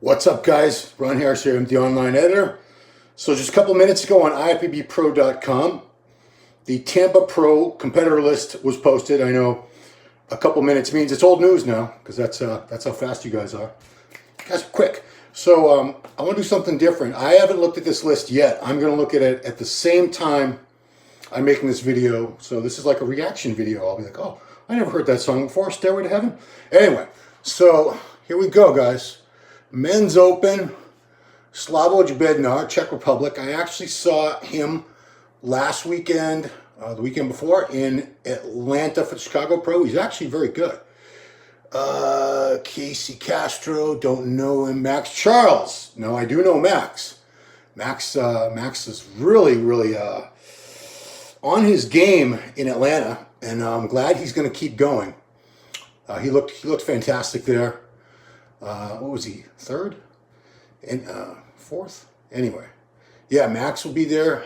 What's up, guys? Ron Harris here. I'm the online editor. So just a couple minutes ago on IFBBpro.com, the Tampa Pro competitor list was posted. I know a couple minutes means it's old news now because that's how fast you guys are. You guys are quick. So I want to do something different. I haven't looked at this list yet. I'm going to look at it at the same time I'm making this video. So this is like a reaction video. I'll be like, oh, I never heard that song before, Stairway to Heaven. Anyway, so here we go, guys. Men's Open, Slavoj Bednar, Czech Republic. I actually saw him last weekend, the weekend before, in Atlanta for the Chicago Pro. He's actually very good. Casey Castro, don't know him. Max Charles. No, I do know Max. Max is really on his game in Atlanta, and I'm glad he's going to keep going. He looked fantastic there. What was he? Third? And fourth? Anyway. Yeah, Max will be there.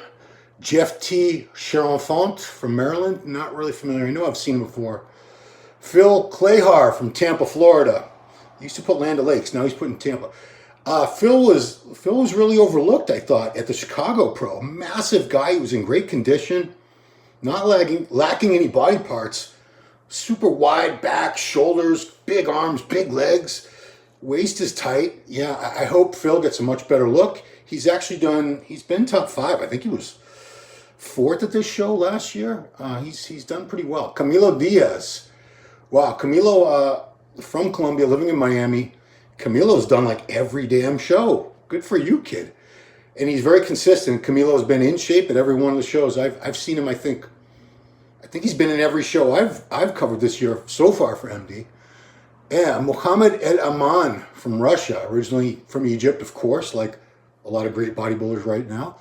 Jeff T. Cherenfant from Maryland. Not really familiar. I know I've seen him before. Phil Clayhar from Tampa, Florida. He used to put Land O'Lakes. Now he's putting Tampa. Phil was really overlooked, I thought, at the Chicago Pro. Massive guy. He was in great condition. Not lacking any body parts. Super wide back, shoulders, big arms, big legs. Waist is tight. Yeah, I hope Phil gets a much better look. He's been top 5. I think he was 4th at this show last year. He's done pretty well. Camilo Diaz. Wow, Camilo from Colombia, living in Miami. Camilo's done like every damn show. Good for you, kid. And he's very consistent. Camilo's been in shape at every one of the shows. I've seen him, I think he's been in every show I've covered this year so far for MD. Yeah, Mohammed El Aman from Russia, originally from Egypt, of course, like a lot of great bodybuilders right now.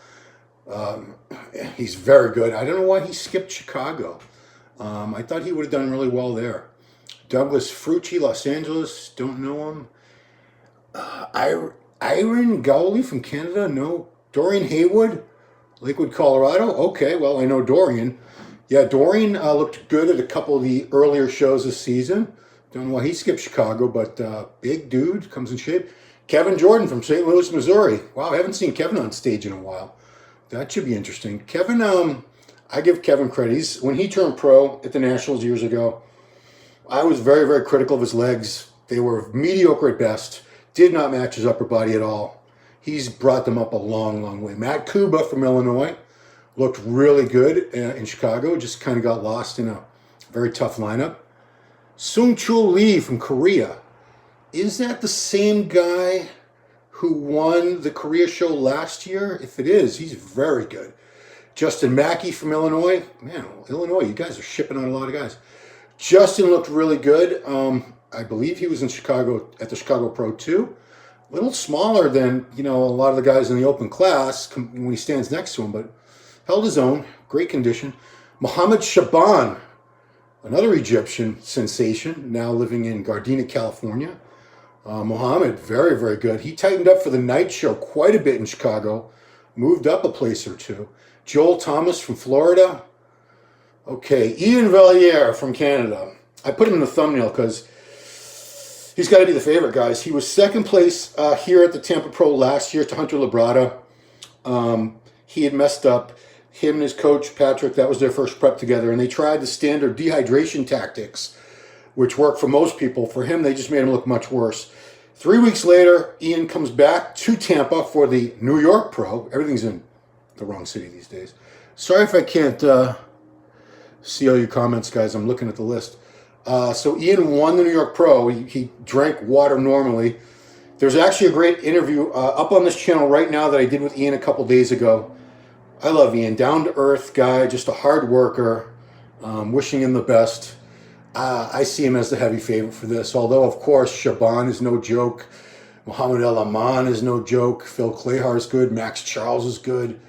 He's very good. I don't know why he skipped Chicago. I thought he would have done really well there. Douglas Frucci, Los Angeles, don't know him. Irene Gowley from Canada, no. Dorian Haywood, Lakewood, Colorado. Okay, well, I know Dorian. Yeah, Dorian looked good at a couple of the earlier shows this season. Don't know why he skipped Chicago, but big dude, comes in shape. Kevin Jordan from St. Louis, Missouri. Wow, I haven't seen Kevin on stage in a while. That should be interesting. Kevin, I give Kevin credit. When he turned pro at the Nationals years ago, I was very critical of his legs. They were mediocre at best. Did not match his upper body at all. He's brought them up a long way. Matt Kuba from Illinois looked really good in Chicago. Just kind of got lost in a very tough lineup. Sung Chul Lee from Korea. Is that the same guy who won the Korea show last year? If it is, he's very good. Justin Mackey from Illinois. Man, Illinois, you guys are shipping on a lot of guys. Justin looked really good. I believe he was in Chicago at the Chicago Pro too. A little smaller than, a lot of the guys in the open class when he stands next to him, but held his own. Great condition. Mohammed Shaban, another Egyptian sensation, now living in Gardena, California. Mohammed, very good. He tightened up for the night show quite a bit in Chicago, moved up a place or two. Joel Thomas from Florida. Okay, Ian Valliere from Canada. I put him in the thumbnail because he's got to be the favorite, guys. He was second place here at the Tampa Pro last year to Hunter Labrada. He had messed up. Him and his coach, Patrick, that was their first prep together, and they tried the standard dehydration tactics, which work for most people. For him, they just made him look much worse. 3 weeks later, Ian comes back to Tampa for the New York Pro. Everything's in the wrong city these days. Sorry if I can't see all your comments, guys. I'm looking at the list. So Ian won the New York Pro. He drank water normally. There's actually a great interview up on this channel right now that I did with Ian a couple days ago. I love Ian. Down-to-earth guy, just a hard worker. Wishing him the best. I see him as the heavy favorite for this. Although, of course, Shaban is no joke. Mohammed El Aman is no joke. Phil Clayhar is good. Max Charles is good.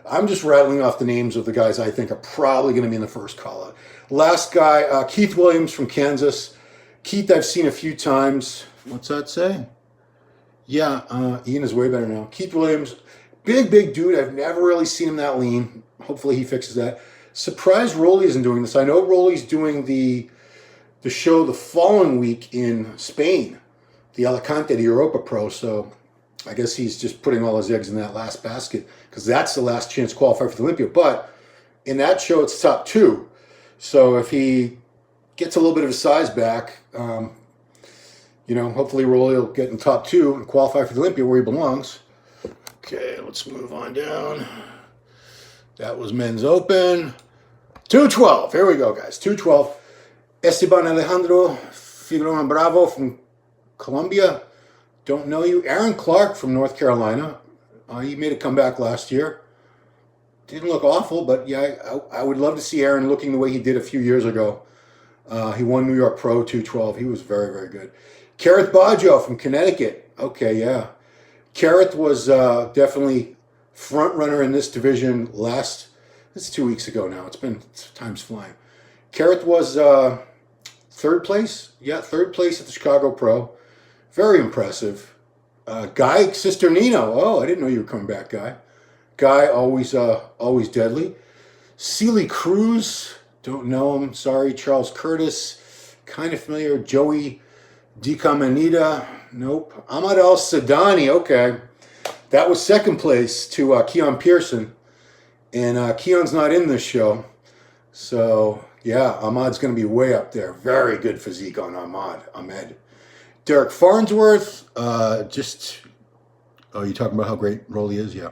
I'm just rattling off the names of the guys I think are probably going to be in the first call-out. Last guy, Keith Williams from Kansas. Keith I've seen a few times. What's that say? Yeah, Ian is way better now. Keith Williams, big dude. I've never really seen him that lean. Hopefully he fixes that. Surprised Rolly isn't doing this. I know Rolly's doing the show the following week in Spain. the Alicante, the Europa Pro. So I guess he's just putting all his eggs in that last basket because that's the last chance to qualify for the Olympia. But in that show, it's top 2. So if he gets a little bit of his size back, hopefully Rolly will get in top 2 and qualify for the Olympia where he belongs. Okay, let's move on down. That was men's open. 212. Here we go, guys. 212. Esteban Alejandro Figueroa Bravo from Colombia. Don't know you. Aaron Clark from North Carolina. He made a comeback last year. Didn't look awful, but yeah, I would love to see Aaron looking the way he did a few years ago. He won New York Pro 212. He was very, very good. Kareth Baggio from Connecticut. Okay, yeah. Kareth was definitely front runner in this division it's 2 weeks ago now. Time's flying. Kareth was third place. Yeah, third place at the Chicago Pro. Very impressive. Guy Cisternino. Oh, I didn't know you were coming back, Guy. Guy, always deadly. Celie Cruz. Don't know him. Sorry. Charles Curtis. Kind of familiar. Joey DiCamanita. Nope. Ahmad Al-Sadani. Okay. That was second place to Keon Pearson. And Keon's not in this show. So, yeah, Ahmad's going to be way up there. Very good physique on Ahmed. Derek Farnsworth. You talking about how great Rolly is? Yeah.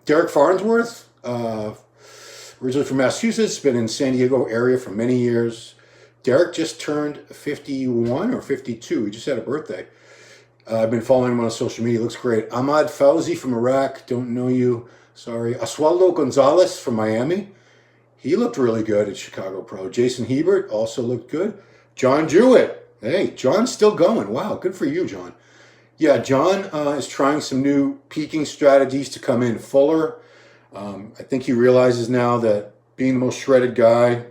Derek Farnsworth. Originally from Massachusetts. Been in San Diego area for many years. Derek just turned 51 or 52. He just had a birthday. I've been following him on social media. Looks great. Ahmad Fauzi from Iraq. Don't know you. Sorry. Oswaldo Gonzalez from Miami. He looked really good at Chicago Pro. Jason Hebert also looked good. John Jewett. Hey, John's still going. Wow, good for you, John. Yeah, John is trying some new peaking strategies to come in fuller. I think he realizes now that being the most shredded guy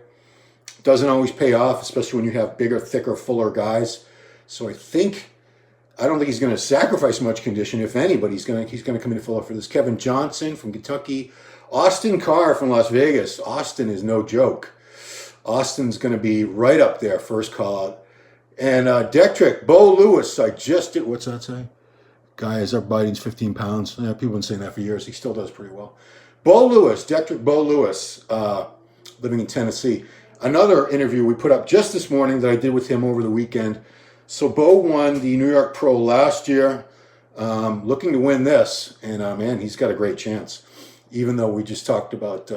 doesn't always pay off, especially when you have bigger, thicker, fuller guys. So I don't think he's going to sacrifice much condition, if any, but he's going to come in fuller for this. Kevin Johnson from Kentucky. Austin Carr from Las Vegas. Austin is no joke. Austin's going to be right up there, first call out. And Dektrick, Bo Lewis, what's that say? Guy is up biting's 15 pounds. Yeah, people have been saying that for years. He still does pretty well. Bo Lewis, Bo Lewis, living in Tennessee. Another interview we put up just this morning that I did with him over the weekend. So Bo won the New York Pro last year, looking to win this. And man, he's got a great chance. Even though we just talked about,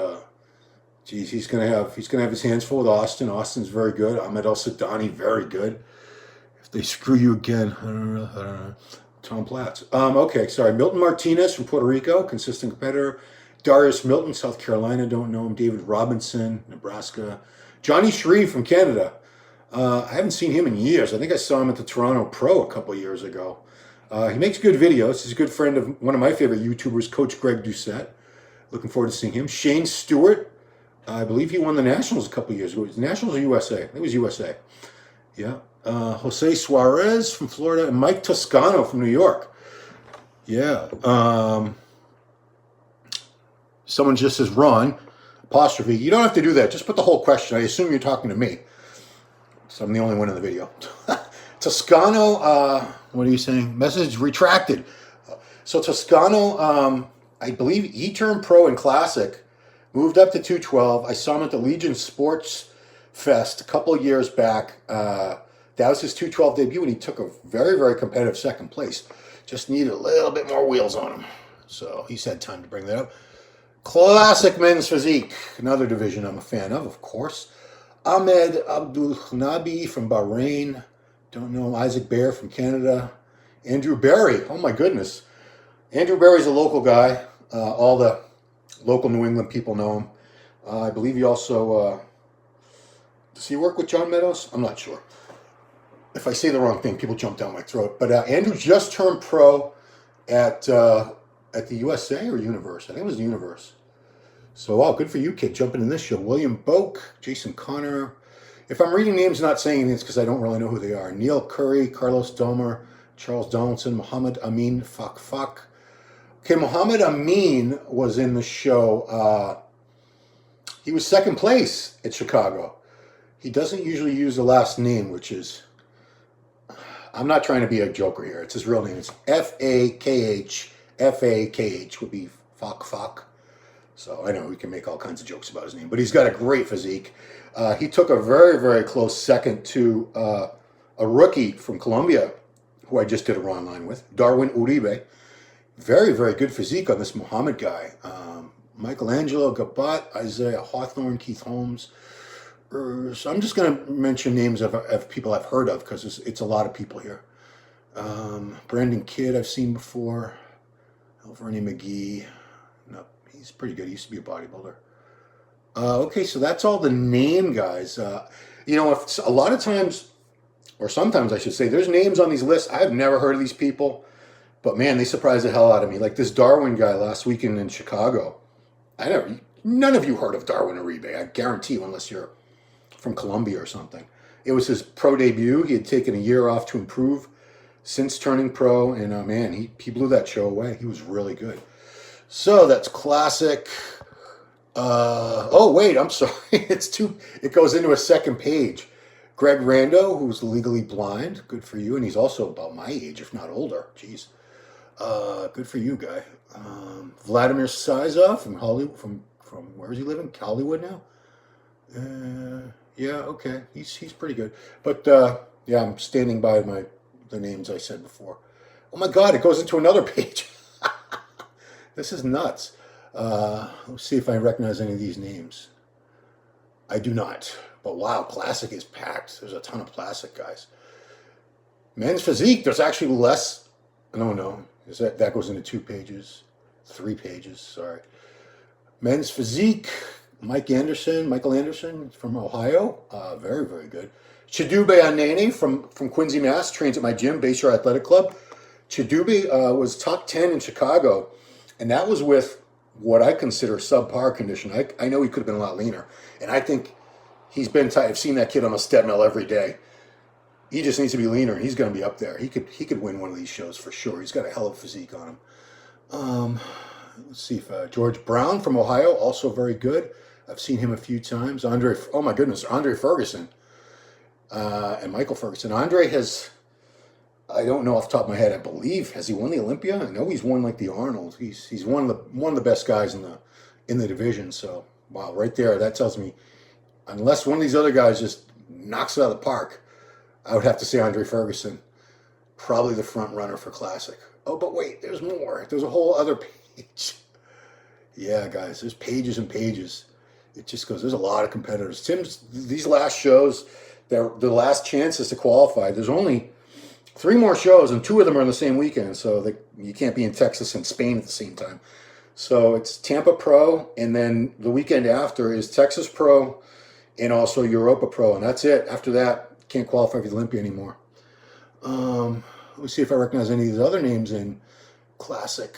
he's gonna have his hands full with Austin. Austin's very good. Ahmed El-Sadani, very good. If they screw you again, I don't know. Tom Platz. Okay, sorry. Milton Martinez from Puerto Rico, consistent competitor. Darius Milton, South Carolina, don't know him. David Robinson, Nebraska. Johnny Shreve from Canada. I haven't seen him in years. I think I saw him at the Toronto Pro a couple years ago. He makes good videos. He's a good friend of one of my favorite YouTubers, Coach Greg Doucette. Looking forward to seeing him. Shane Stewart. I believe he won the Nationals a couple years ago. Was it Nationals or USA? I think it was USA. Yeah. Jose Suarez from Florida. And Mike Toscano from New York. Yeah. Someone just says, Ron, apostrophe. You don't have to do that. Just put the whole question. I assume you're talking to me. So I'm the only one in the video. Toscano, what are you saying? Message retracted. So Toscano, I believe he turned pro in Classic, moved up to 212. I saw him at the Legion Sports Fest a couple of years back. That was his 212 debut, and he took a very, very competitive second place. Just needed a little bit more wheels on him. So he's had time to bring that up. Classic men's physique, another division I'm a fan of course. Ahmed Abdul Nabi from Bahrain. Don't know him. Isaac Bear from Canada. Andrew Barry. Oh my goodness. Andrew Barry's a local guy. All the local New England people know him. I believe he also... does he work with John Meadows? I'm not sure. If I say the wrong thing, people jump down my throat. But Andrew just turned pro at the USA or Universe. I think it was the Universe. So, wow, good for you, kid, jumping in this show. William Boak, Jason Connor. If I'm reading names and not saying anything, it's because I don't really know who they are. Neil Curry, Carlos Domer, Charles Donaldson, Muhammad Amin Fakfak. Okay, Muhammad Amin was in the show. He was second place at Chicago. He doesn't usually use the last name, which is... I'm not trying to be a joker here. It's his real name. It's Fakh. Fakh would be Fak. So I know we can make all kinds of jokes about his name, but he's got a great physique. He took a very, very close second to a rookie from Colombia, who I just did a raw line with, Darwin Uribe. Very, very good physique on this Muhammad guy. Michelangelo Gabat, Isaiah Hawthorne, Keith Holmes. So I'm just going to mention names of people I've heard of because it's a lot of people here. Brandon Kidd I've seen before. Alverny McGee. No, he's pretty good. He used to be a bodybuilder. Okay, so that's all the name guys. If a lot of times, or sometimes I should say, there's names on these lists. I've never heard of these people, but man, they surprised the hell out of me. Like this Darwin guy last weekend in Chicago. None of you heard of Darwin Uribe, I guarantee you, unless you're from Colombia or something. It was his pro debut. He had taken a year off to improve since turning pro, and man, he blew that show away. He was really good. So that's classic. Oh wait, I'm sorry. It goes into a second page. Greg Rando, who's legally blind, good for you, and he's also about my age, if not older. Jeez. Good for you, guy. Vladimir Sizov from Hollywood, from where is he living? Hollywood now. Yeah, okay, he's pretty good. But yeah, I'm standing by the names I said before. Oh my God, it goes into another page. This is nuts. Let's see if I recognize any of these names. I do not. But wow, Classic is packed. There's a ton of Classic guys. Men's Physique, there's actually less. No. That goes into 2 pages. 3 pages, sorry. Men's Physique, Michael Anderson from Ohio. Very, very good. Chidube Anene from Quincy, Mass. Trains at my gym, Bayshore Athletic Club. Chidube was top 10 in Chicago. And that was with what I consider subpar condition. I know he could have been a lot leaner. And I think he's been tight. I've seen that kid on a step mill every day. He just needs to be leaner, and he's going to be up there. He could win one of these shows for sure. He's got a hell of a physique on him. Let's see if George Brown from Ohio, also very good. I've seen him a few times. Andre Ferguson and Michael Ferguson. Andre has, I don't know off the top of my head, I believe, has he won the Olympia? I know he's won like the Arnold. He's one of the best guys in the division. So wow, right there, that tells me unless one of these other guys just knocks it out of the park, I would have to say Andre Ferguson, probably the front runner for Classic. Oh, but wait, there's more. There's a whole other page. Yeah, guys, there's pages and pages. It just goes, there's a lot of competitors. These last shows, they're the last chances to qualify. There's only 3 more shows, and 2 of them are on the same weekend, so you can't be in Texas and Spain at the same time. So it's Tampa Pro, and then the weekend after is Texas Pro, and also Europa Pro, and that's it. After that, can't qualify for the Olympia anymore. Let me see if I recognize any of these other names in Classic.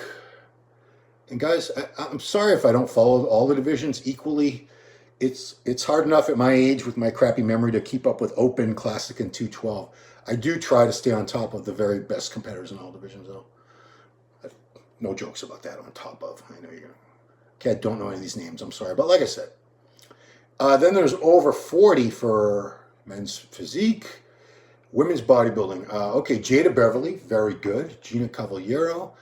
And guys, I'm sorry if I don't follow all the divisions equally. It's hard enough at my age with my crappy memory to keep up with Open, Classic, and 212. I do try to stay on top of the very best competitors in all divisions, though. No jokes about that, on top of. I know I don't know any of these names. I'm sorry. But like I said, then there's over 40 for Men's Physique. Women's bodybuilding. Okay, Jada Beverly, very good. Gina Cavallero,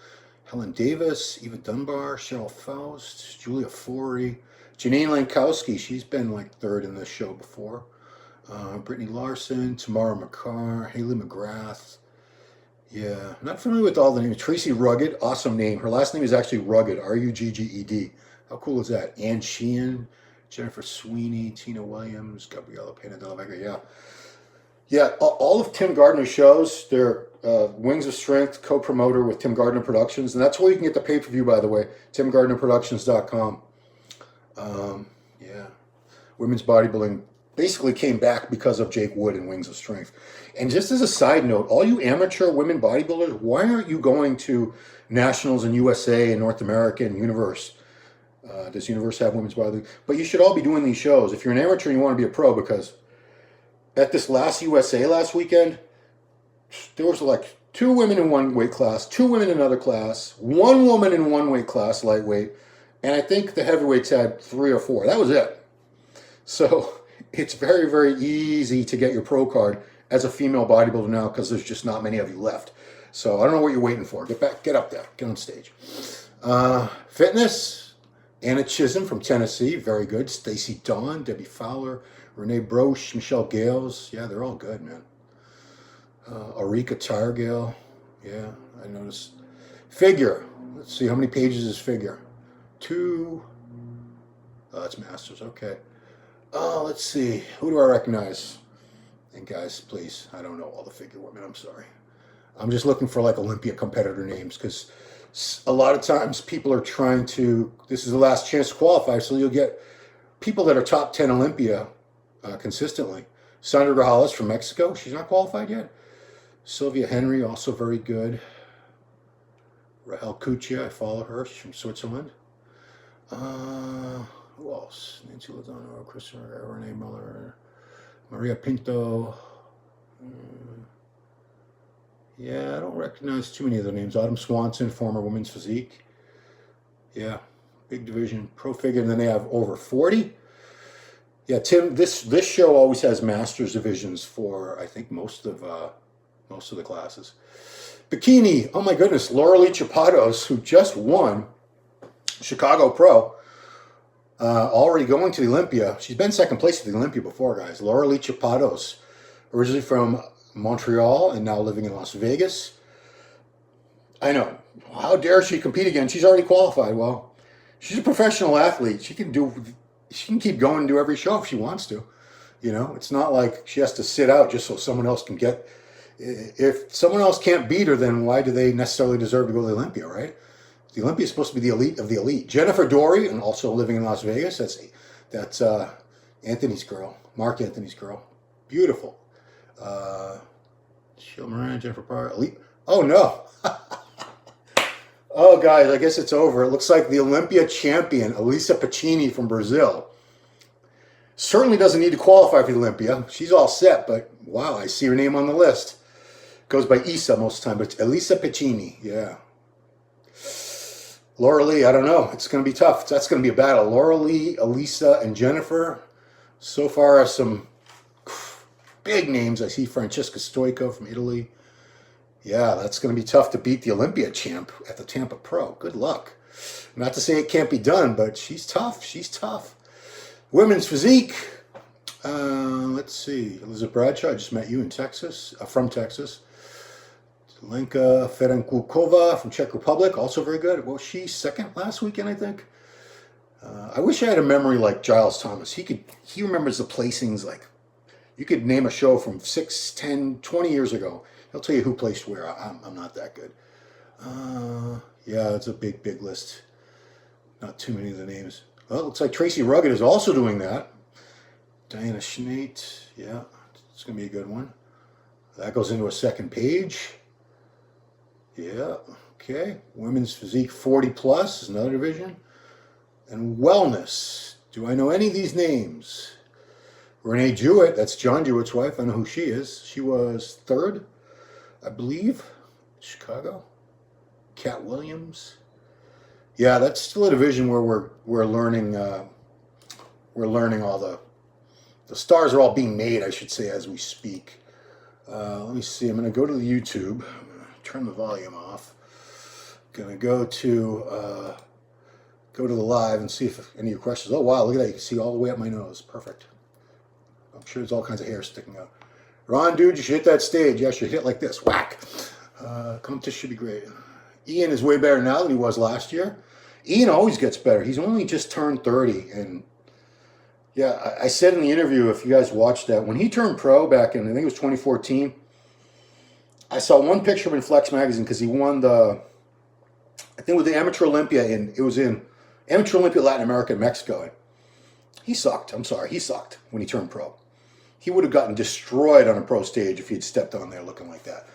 Helen Davis, Eva Dunbar, Cheryl Faust, Julia Forey, Janine Lankowski. She's been like 3rd in this show before. Brittany Larson, Tamara McCarr, Haley McGrath. Yeah, not familiar with all the names. Tracy Rugged, awesome name. Her last name is actually Rugged, Rugged. How cool is that? Ann Sheehan, Jennifer Sweeney, Tina Williams, Gabriela Pena de la Vega. Yeah, all of Tim Gardner's shows, they're Wings of Strength, co-promoter with Tim Gardner Productions. And that's where you can get the pay-per-view, by the way, timgardnerproductions.com. Yeah, women's bodybuilding basically came back because of Jake Wood and Wings of Strength. And just as a side note, all you amateur women bodybuilders, why aren't you going to Nationals in USA and North America and Universe? Does Universe have women's bodybuilding? But you should all be doing these shows. If you're an amateur and you want to be a pro, because at this last USA last weekend, there was like 2 women in one weight class, 2 women in another class, 1 woman in one weight class, lightweight, and I think the heavyweights had 3 or 4. That was it. So it's very, very easy to get your pro card as a female bodybuilder now because there's just not many of you left. So I don't know what you're waiting for. Get back, get up there, get on stage. Fitness, Anna Chisholm from Tennessee, very good. Stacy Dawn, Debbie Fowler, Renee Broche, Michelle Gales. Yeah, they're all good, man. Arika Targale. Yeah, I noticed. Figure. Let's see, how many pages is Figure? 2. Oh, that's Masters, okay. Let's see. Who do I recognize? And guys, please, I don't know all the Figure women, I'm sorry. I'm just looking for like Olympia competitor names because a lot of times people are trying to, this is the last chance to qualify, so you'll get people that are top 10 Olympia consistently. Sandra Grajales from Mexico, she's not qualified yet. Sylvia Henry, also very good. Rahel Cuccia, I follow her, she's from Switzerland. Who else? Nancy Lozano, Christopher, Renee Muller, Maria Pinto. Yeah, I don't recognize too many of the names. Autumn Swanson, former women's physique. Yeah, big division, pro figure, and then they have over 40. Yeah, Tim, this show always has masters divisions for I think most of the classes. Bikini, oh my goodness, Lauralee Chapados, who just won Chicago Pro, already going to the Olympia. She's been second place at the Olympia before, guys. Lauralee Chapados, originally from Montreal and now living in Las Vegas. I know. How dare she compete again? She's already qualified. Well, she's a professional athlete. She can keep going and do every show if she wants to. You know, it's not like she has to sit out just so someone else can get. If someone else can't beat her, then why do they necessarily deserve to go to the Olympia, right? The Olympia is supposed to be the elite of the elite. Jennifer Dory, and also living in Las Vegas. That's Anthony's girl, Mark Anthony's girl. Beautiful. Sheila Moran, Jennifer Parr, elite. Oh no. Oh guys, I guess it's over. It looks like the Olympia champion, Elisa Piccini from Brazil, certainly doesn't need to qualify for the Olympia. She's all set, but wow, I see her name on the list. Goes by Isa most of the time, but it's Elisa Piccini, yeah. Lauralee, I don't know. It's going to be tough. That's going to be a battle. Lauralee, Elisa, and Jennifer. So far, some big names. I see Francesca Stoico from Italy. Yeah, that's going to be tough to beat the Olympia champ at the Tampa Pro. Good luck. Not to say it can't be done, but she's tough. She's tough. Women's physique. Let's see. Elizabeth Bradshaw, I just met you in Texas, from Texas. Lenka Ferenkulkova from Czech Republic, also very good. Well, she's second last weekend, I think. I wish I had a memory like Giles Thomas. He remembers the placings like, you could name a show from 6, 10, 20 years ago. He'll tell you who placed where. I'm not that good. Yeah, it's a big, big list. Not too many of the names. Well, it looks like Tracy Rugged is also doing that. Diana Schneidt, yeah, it's going to be a good one. That goes into a second page. Yeah, okay. Women's Physique 40 plus is another division. And Wellness. Do I know any of these names? Renee Jewett, that's John Jewett's wife. I know who she is. She was third, I believe, Chicago. Kat Williams. Yeah, that's still a division where we're learning. We're learning all the stars are all being made, I should say, as we speak. Let me see. I'm going to go to the YouTube. I'm going to turn the volume off. Going to go to the live and see if any of your questions. Oh wow, look at that! You can see all the way up my nose. Perfect. I'm sure there's all kinds of hair sticking out. Ron, dude, you should hit that stage. Yeah, you should hit like this. Whack. Competition should be great. Ian is way better now than he was last year. Ian always gets better. He's only just turned 30, and yeah, I said in the interview, if you guys watched that, when he turned pro back in, I think it was 2014, I saw one picture of him in Flex magazine because he won I think it was the Amateur Olympia, it was in Amateur Olympia Latin America and Mexico. And he sucked. I'm sorry, he sucked when he turned pro. He would have gotten destroyed on a pro stage if he had stepped on there looking like that.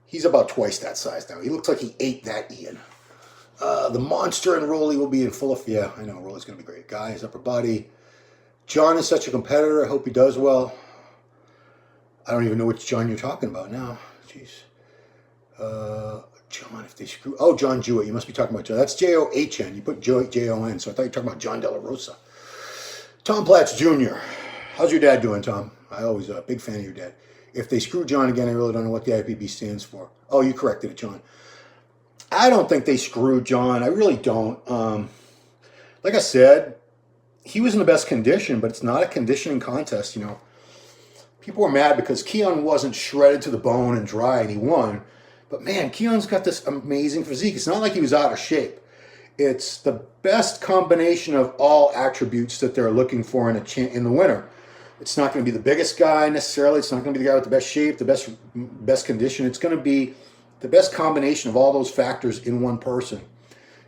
He's about twice that size now. He looks like he ate that, Ian. The Monster and Rolly will be in full of, yeah, I know, Rolly's going to be great. Guy, his upper body. John is such a competitor. I hope he does well. I don't even know which John you're talking about now. Jeez. John, if they screw... Oh, John Jewett. You must be talking about John. That's J-O-H-N. You put J-O-N, so I thought you were talking about John De La Rosa. Tom Platts Jr. How's your dad doing, Tom? I always a big fan of your dad. If they screw John again, I really don't know what the IPB stands for. Oh, you corrected it, John. I don't think they screwed John. I really don't. Like I said, he was in the best condition, but it's not a conditioning contest, you know. People were mad because Keon wasn't shredded to the bone and dry and he won. But man, Keon's got this amazing physique. It's not like he was out of shape. It's the best combination of all attributes that they're looking for in the winner. It's not going to be the biggest guy necessarily. It's not going to be the guy with the best shape, the best condition. It's going to be the best combination of all those factors in one person.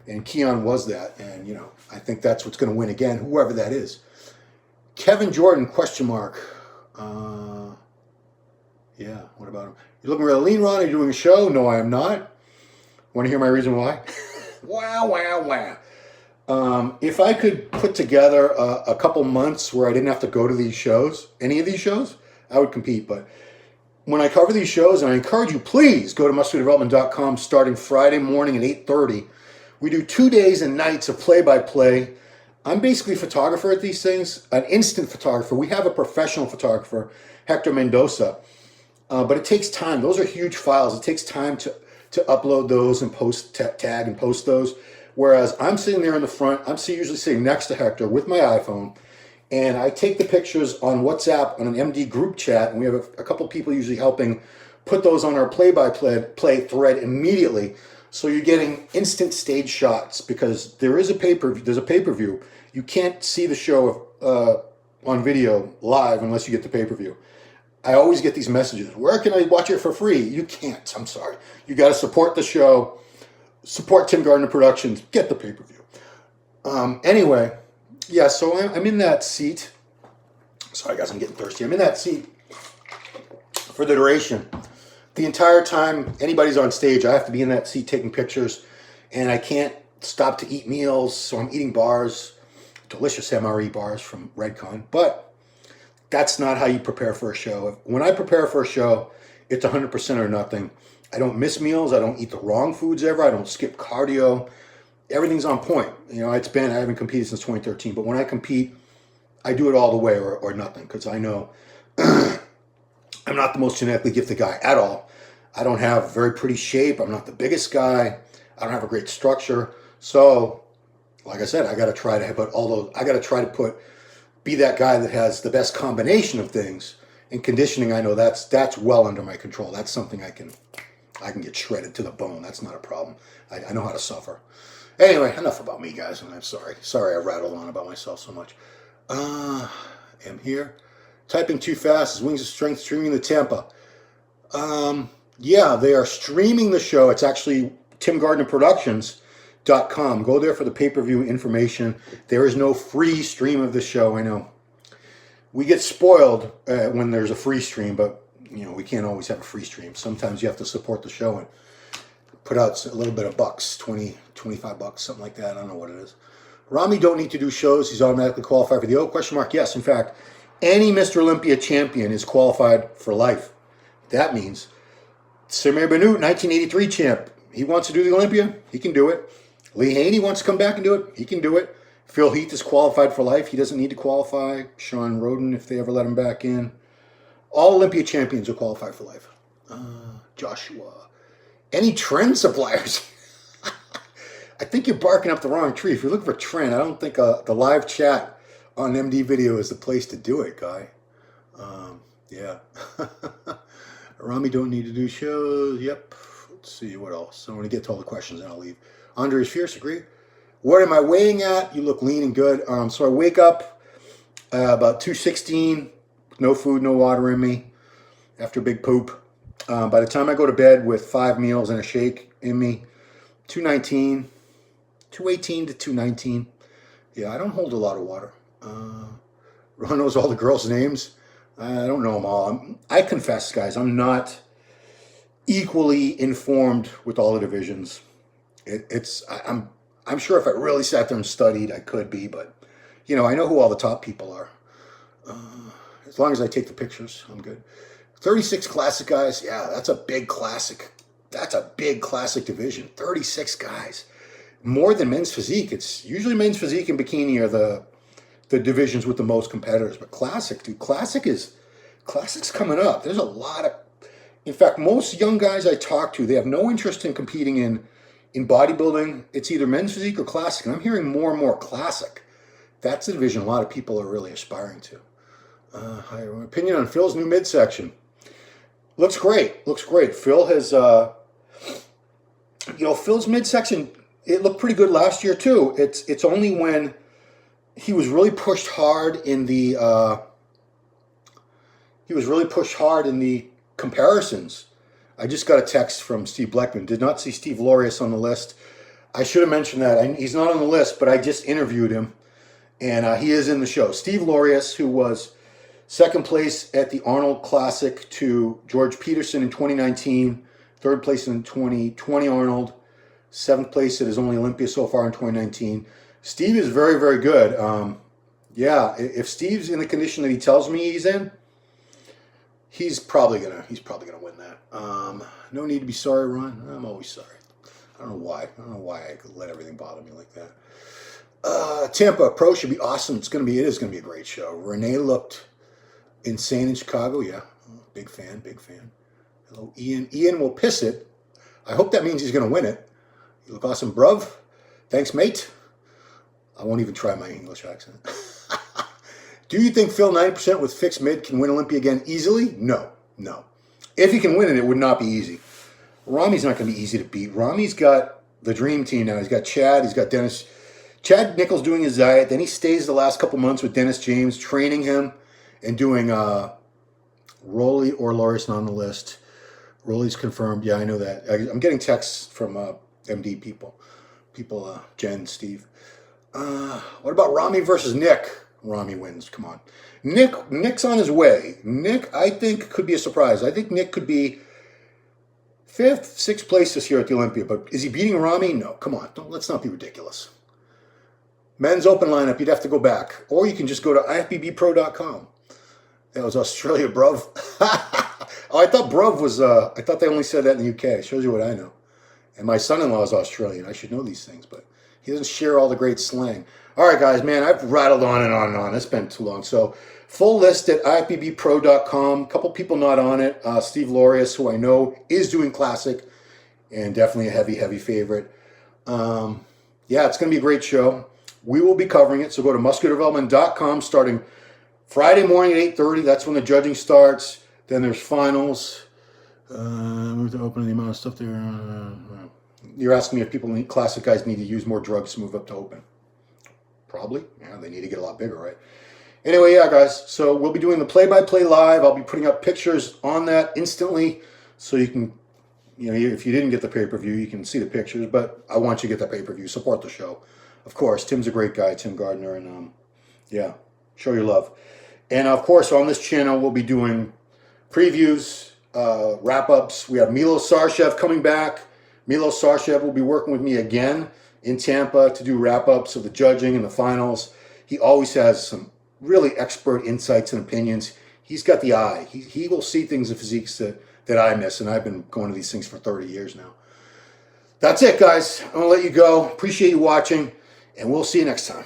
And Keon was that. And, you know, I think that's what's going to win again, whoever that is. Kevin Jordan, question mark. Yeah, what about him? You're looking really lean, Ron. Are you doing a show? No, I am not. Want to hear my reason why? Wow. If I could put together a couple months where I didn't have to go to these shows, any of these shows, I would compete. But when I cover these shows, and I encourage you, please go to musculardevelopment.com starting Friday morning at 8:30. We do 2 days and nights of play-by-play. I'm basically a photographer at these things, an instant photographer. We have a professional photographer, Hector Mendoza. But it takes time. Those are huge files. It takes time to upload those and tag and post those. Whereas I'm sitting there in the front, I'm usually sitting next to Hector with my iPhone, and I take the pictures on WhatsApp on an MD group chat, and we have a couple people usually helping put those on our play-by-play thread immediately. So you're getting instant stage shots because there's a pay-per-view. You can't see the show on video live unless you get the pay-per-view. I always get these messages. Where can I watch it for free? You can't. I'm sorry. You got to support the show. Support Tim Gardner Productions. Get the pay-per-view. Anyway, yeah, so I'm in that seat. Sorry, guys, I'm getting thirsty. I'm in that seat for the duration. The entire time anybody's on stage, I have to be in that seat taking pictures, and I can't stop to eat meals, so I'm eating bars, delicious MRE bars from Redcon, but that's not how you prepare for a show. When I prepare for a show, it's 100% or nothing. I don't miss meals. I don't eat the wrong foods ever. I don't skip cardio. Everything's on point. You know, I haven't competed since 2013, but when I compete, I do it all the way or nothing because I know I'm not the most genetically gifted guy at all. I don't have very pretty shape. I'm not the biggest guy. I don't have a great structure. So, like I said, I got to try to be that guy that has the best combination of things. In conditioning, I know that's well under my control. That's something I can get shredded to the bone. That's not a problem. I know how to suffer. Anyway, enough about me, guys. I'm sorry. Sorry I rattled on about myself so much. Am here. Typing too fast. Is Wings of Strength streaming the Tampa? Yeah, they are streaming the show. It's actually timgardnerproductions.com. Go there for the pay-per-view information. There is no free stream of the show. I know. We get spoiled when there's a free stream, but you know we can't always have a free stream. Sometimes you have to support the show and put out a little bit of bucks, 20, 25 bucks, something like that. I don't know what it is. Rami don't need to do shows. He's automatically qualified for the O question mark. Yes, in fact, any Mr. Olympia champion is qualified for life. That means Samir Bannout, 1983 champ. He wants to do the Olympia. He can do it. Lee Haney wants to come back and do it. He can do it. Phil Heath is qualified for life. He doesn't need to qualify. Sean Roden, if they ever let him back in. All Olympia champions are qualified for life. Joshua. Any trend suppliers? I think you're barking up the wrong tree. If you're looking for trend, I don't think the live chat on MD video is the place to do it, guy. Yeah. Rami don't need to do shows. Yep. Let's see what else. I'm going to get to all the questions and I'll leave. Andre is fierce. Agree. What am I weighing at? You look lean and good. So I wake up about 216. No food, no water in me. After big poop. By the time I go to bed with 5 meals and a shake in me, 219. 218 to 219. Yeah, I don't hold a lot of water. Ron knows all the girls' names. I don't know them all. I confess, guys, I'm not equally informed with all the divisions. I'm sure if I really sat there and studied, I could be, but you know, I know who all the top people are. As long as I take the pictures, I'm good. 36 classic guys. Yeah, that's a big classic. That's a big classic division. 36 guys. More than men's physique. It's usually men's physique and bikini are the divisions with the most competitors. But classic, dude. Classic is Classic's coming up. There's a lot of, in fact, most young guys I talk to, they have no interest in competing in bodybuilding. It's either men's physique or classic, and I'm hearing more and more classic. That's the division a lot of people are really aspiring to. Opinion on Phil's new midsection. Looks great. Looks great. Phil has, Phil's midsection, it looked pretty good last year too. It's only when he was really pushed hard in the comparisons. I just got a text from Steve Bleckman. Did not see Steve Laureus on the list. I should have mentioned that. He's not on the list, but I just interviewed him, and he is in the show. Steve Laureus, who was second place at the Arnold Classic to George Peterson in 2019, third place in 2020 Arnold, seventh place at his only Olympia so far in 2019. Steve is very, very good. If Steve's in the condition that he tells me he's in, he's probably gonna win that. No need to be sorry, Ron. I'm always sorry. I don't know why I could let everything bother me like that. Tampa Pro should be awesome. It is gonna be a great show. Renee looked insane in Chicago. Yeah, big fan. Hello, Ian. Ian will piss it. I hope that means he's gonna win it. You look awesome, bruv. Thanks, mate. I won't even try my English accent. Do you think Phil 90% with fixed mid can win Olympia again easily? No. If he can win it, it would not be easy. Rami's not going to be easy to beat. Rami's got the dream team now. He's got Chad. He's got Dennis. Chad Nichols doing his diet. Then he stays the last couple months with Dennis James, training him and doing Rolly or Laureus on the list. Rolly's confirmed. Yeah, I know that. I'm getting texts from MD people, Jen, Steve. What about Rami versus Nick? Rami wins. Come on. Nick's on his way. Nick, I think, could be a surprise. I think Nick could be 5th, 6th place this year at the Olympia. But is he beating Rami? No. Come on. Let's not be ridiculous. Men's open lineup, you'd have to go back. Or you can just go to ifbbpro.com. That was Australia, bruv. Oh, I thought bruv was, I thought they only said that in the UK. It shows you what I know. And my son-in-law is Australian. I should know these things, but he doesn't share all the great slang. All right, guys, man, I've rattled on and on and on. It's been too long. So full list at ifbbpro.com. A couple people not on it. Steve Laureus, who I know is doing classic, and definitely a heavy, heavy favorite. It's going to be a great show. We will be covering it. So go to musculardevelopment.com starting Friday morning at 8:30. That's when the judging starts. Then there's finals. Move to open the amount of stuff there. You're asking me if classic guys need to use more drugs to move up to open. Probably. Yeah, they need to get a lot bigger, right? Anyway, yeah, guys. So we'll be doing the play-by-play live. I'll be putting up pictures on that instantly, so you can, if you didn't get the pay-per-view, you can see the pictures. But I want you to get that pay-per-view. Support the show, of course. Tim's a great guy, Tim Gardner, and show your love. And of course, on this channel, we'll be doing previews, wrap-ups. We have Milo Sarshev coming back. Milo Sarshev will be working with me again in Tampa to do wrap-ups of the judging and the finals. He always has some really expert insights and opinions. He's got the eye. He will see things in physiques that I miss, and I've been going to these things for 30 years now. That's it, guys. I'm going to let you go. Appreciate you watching, and we'll see you next time.